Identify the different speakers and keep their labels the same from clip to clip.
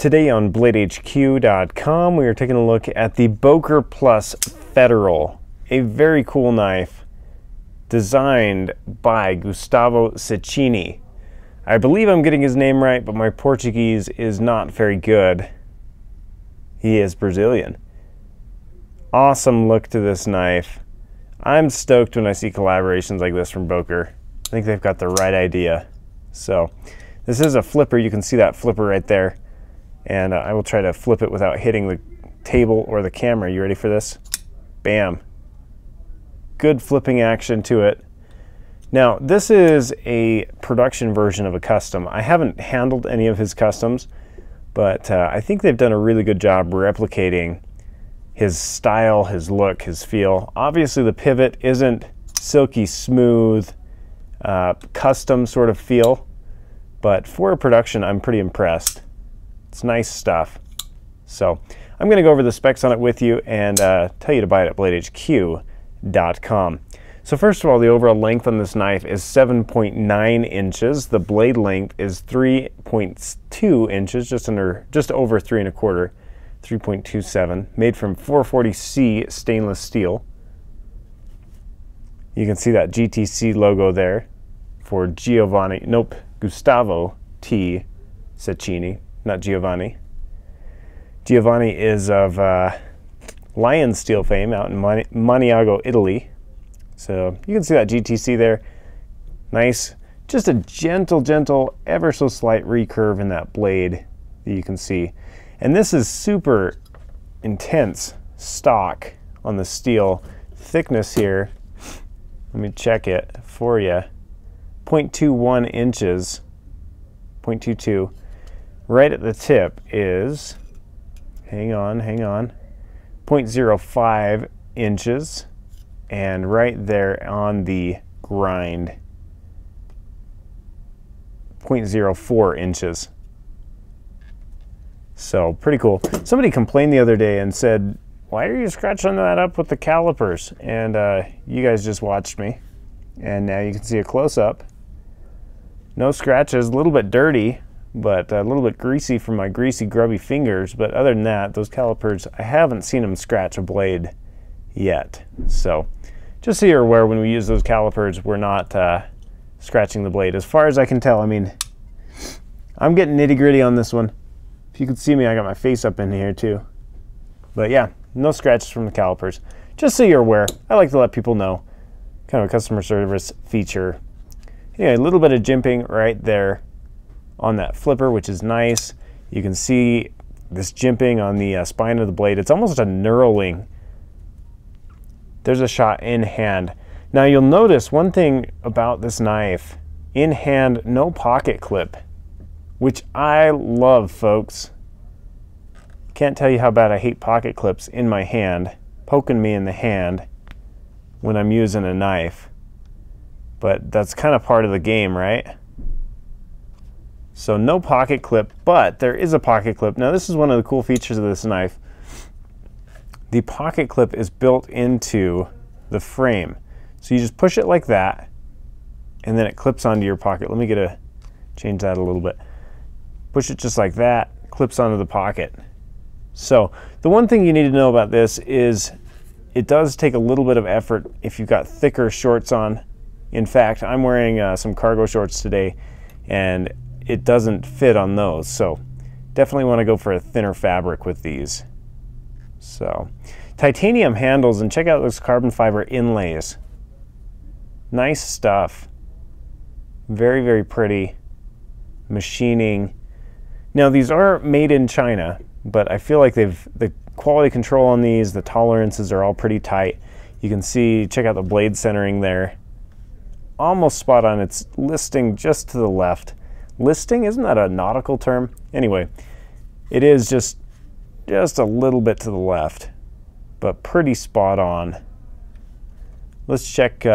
Speaker 1: Today on BladeHQ.com, we are taking a look at the Boker Plus Federal, a very cool knife designed by Gustavo Cecchini. I believe I'm getting his name right, but my Portuguese is not very good. He is Brazilian. Awesome look to this knife. I'm stoked when I see collaborations like this from Boker. I think they've got the right idea. So this is a flipper. You can see that flipper right there. And I will try to flip it without hitting the table or the camera. You ready for this? Bam. Good flipping action to it. Now, this is a production version of a custom. I haven't handled any of his customs, but I think they've done a really good job replicating his style, his look, his feel. Obviously, the pivot isn't silky smooth, custom sort of feel, but for a production, I'm pretty impressed. It's nice stuff. So I'm going to go over the specs on it with you and tell you to buy it at BladeHQ.com. So first of all, the overall length on this knife is 7.9 inches. The blade length is 3.2 inches, just over 3 1/4, 3.27. Made from 440C stainless steel. You can see that GTC logo there for Gustavo T. Cecchini. Not Giovanni. Giovanni is of Lion Steel fame out in Maniago, Italy. So you can see that GTC there. Nice. Just a gentle, ever so slight recurve in that blade that you can see. And this is super intense stock on the steel. Thickness here, let me check it for you. 0.21 inches, 0.22. Right at the tip is, hang on, 0.05 inches, and right there on the grind, 0.04 inches. So pretty cool. Somebody complained the other day and said, why are you scratching that up with the calipers? And you guys just watched me, and now you can see a close-up. No scratches, a little bit dirty, but a little bit greasy from my greasy, grubby fingers. But other than that, those calipers, I haven't seen them scratch a blade yet. So just so you're aware, when we use those calipers, we're not scratching the blade. As far as I can tell, I mean, I'm getting nitty-gritty on this one. If you could see me, I got my face up in here too. But yeah, no scratches from the calipers. Just so you're aware, I like to let people know. Kind of a customer service feature. Anyway, a little bit of jimping right there on that flipper, which is nice. You can see this jimping on the spine of the blade. It's almost a knurling. There's a shot in hand. Now you'll notice one thing about this knife, in hand, no pocket clip, which I love, folks. Can't tell you how bad I hate pocket clips in my hand, poking me in the hand when I'm using a knife. But that's kind of part of the game, right? So no pocket clip, but there is a pocket clip. Now this is one of the cool features of this knife. The pocket clip is built into the frame. So you just push it like that, and then it clips onto your pocket. Let me change that a little bit. Push it just like that, clips onto the pocket. So the one thing you need to know about this is it does take a little bit of effort if you've got thicker shorts on. In fact, I'm wearing some cargo shorts today, and it doesn't fit on those. So definitely want to go for a thinner fabric with these. So titanium handles, and check out those carbon fiber inlays. Nice stuff. Very pretty machining. Now these are made in China, but I feel like the quality control on these, the tolerances are all pretty tight. You can see, check out the blade centering there. Almost spot on. It's listing just to the left. Listing, isn't that a nautical term? Anyway, it is just a little bit to the left, but pretty spot on. Let's check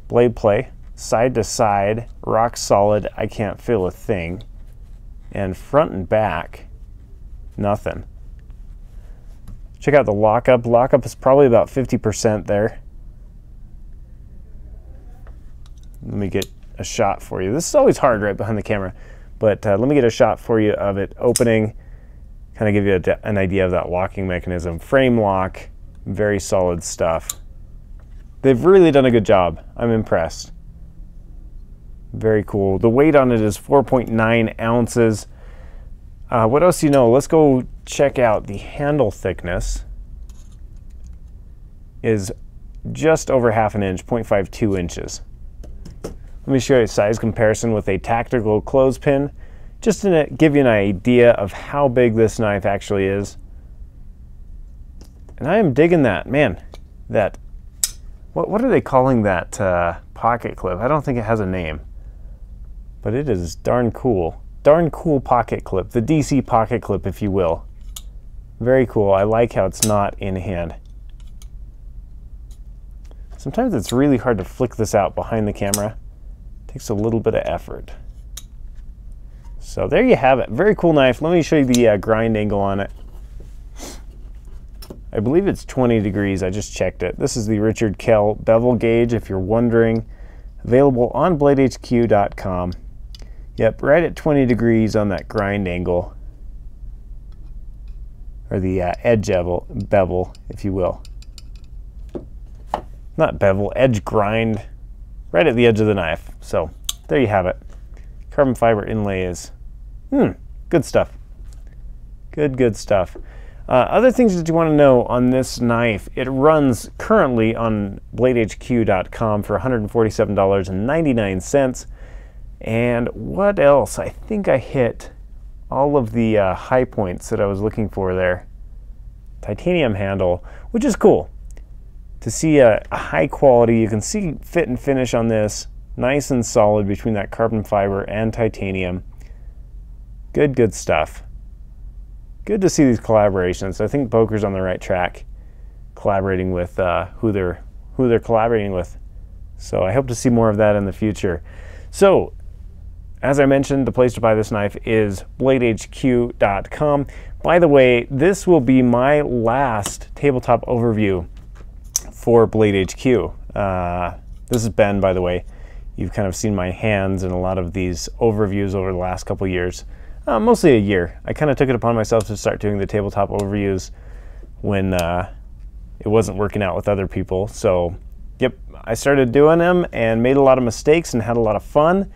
Speaker 1: blade play. Side to side, rock solid, I can't feel a thing. And front and back, nothing. Check out the lockup. Lockup is probably about 50% there. Let me get a shot for you. This is always hard right behind the camera, But let me get a shot for you of it opening, kind of give you an idea of that locking mechanism. Frame lock, very solid stuff. They've really done a good job. I'm impressed. Very cool. The weight on it is 4.9 ounces. What else do you know? Let's go check out the handle thickness. Is just over half an inch, 0.52 inches. Let me show you a size comparison with a tactical clothespin, just to give you an idea of how big this knife actually is. And I am digging that, man. That, what are they calling that pocket clip? I don't think it has a name, but it is darn cool. Darn cool pocket clip, the DC pocket clip, if you will. Very cool. I like how it's not in hand. Sometimes it's really hard to flick this out behind the camera. It takes a little bit of effort. So there you have it. Very cool knife. Let me show you the grind angle on it. I believe it's 20 degrees. I just checked it. This is the Richard Kell bevel gauge, if you're wondering. Available on bladehq.com. Yep, right at 20 degrees on that grind angle. Or the edge bevel, if you will. Not bevel, edge grind. Right at the edge of the knife. So there you have it. Carbon fiber inlay is good stuff. Good stuff. Other things that you want to know on this knife, it runs currently on bladehq.com for $147.99. And what else? I think I hit all of the high points that I was looking for there. Titanium handle, which is cool. To see a high quality, you can see fit and finish on this, nice and solid between that carbon fiber and titanium. Good stuff. Good to see these collaborations. I think Boker's on the right track, collaborating with who they're collaborating with. So I hope to see more of that in the future. So, as I mentioned, the place to buy this knife is bladehq.com. By the way, this will be my last tabletop overview for Blade HQ. This is Ben, by the way. You've kind of seen my hands in a lot of these overviews over the last couple years. Mostly a year. I kind of took it upon myself to start doing the tabletop overviews when it wasn't working out with other people. So, yep, I started doing them and made a lot of mistakes and had a lot of fun.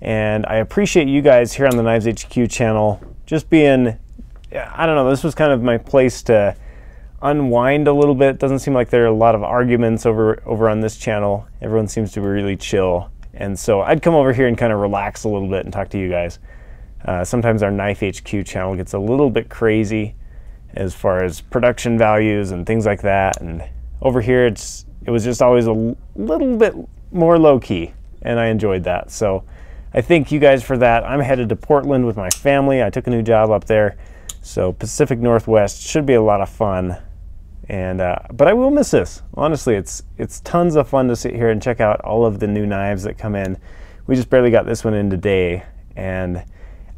Speaker 1: And I appreciate you guys here on the Knives HQ channel just being, I don't know, this was kind of my place to unwind a little bit. Doesn't seem like there are a lot of arguments over on this channel. Everyone seems to be really chill. And so I'd come over here and kind of relax a little bit and talk to you guys. Sometimes our Knife HQ channel gets a little bit crazy as far as production values and things like that. And over here, it was just always a little bit more low-key, and I enjoyed that. So I thank you guys for that. I'm headed to Portland with my family. I took a new job up there. So Pacific Northwest should be a lot of fun. And but I will miss this. Honestly, it's tons of fun to sit here and check out all of the new knives that come in. We just barely got this one in today, and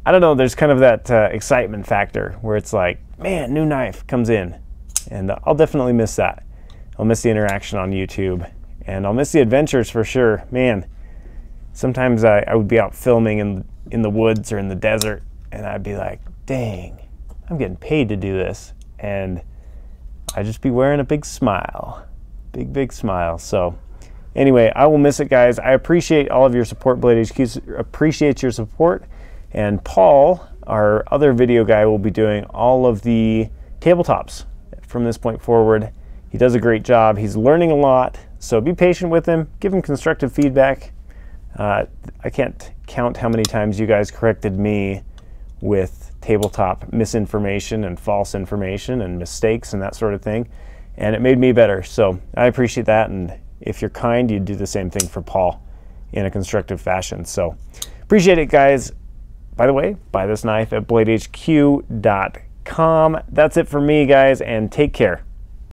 Speaker 1: I don't know, there's kind of that excitement factor where it's like, man, new knife comes in, and I'll definitely miss that. I'll miss the interaction on YouTube, and I'll miss the adventures for sure. Man, sometimes I would be out filming in the woods or in the desert, and I'd be like, dang, I'm getting paid to do this, and I'd just be wearing a big smile, big smile. So anyway, I will miss it, guys. I appreciate all of your support. Blade HQ appreciates your support. And Paul, our other video guy, will be doing all of the tabletops from this point forward. He does a great job. He's learning a lot, so be patient with him. Give him constructive feedback. I can't count how many times you guys corrected me with tabletop misinformation and false information and mistakes and that sort of thing, and it made me better. So I appreciate that, and if you're kind, you'd do the same thing for Paul in a constructive fashion. So appreciate it, guys. By the way, buy this knife at bladehq.com. That's it for me, guys, and take care.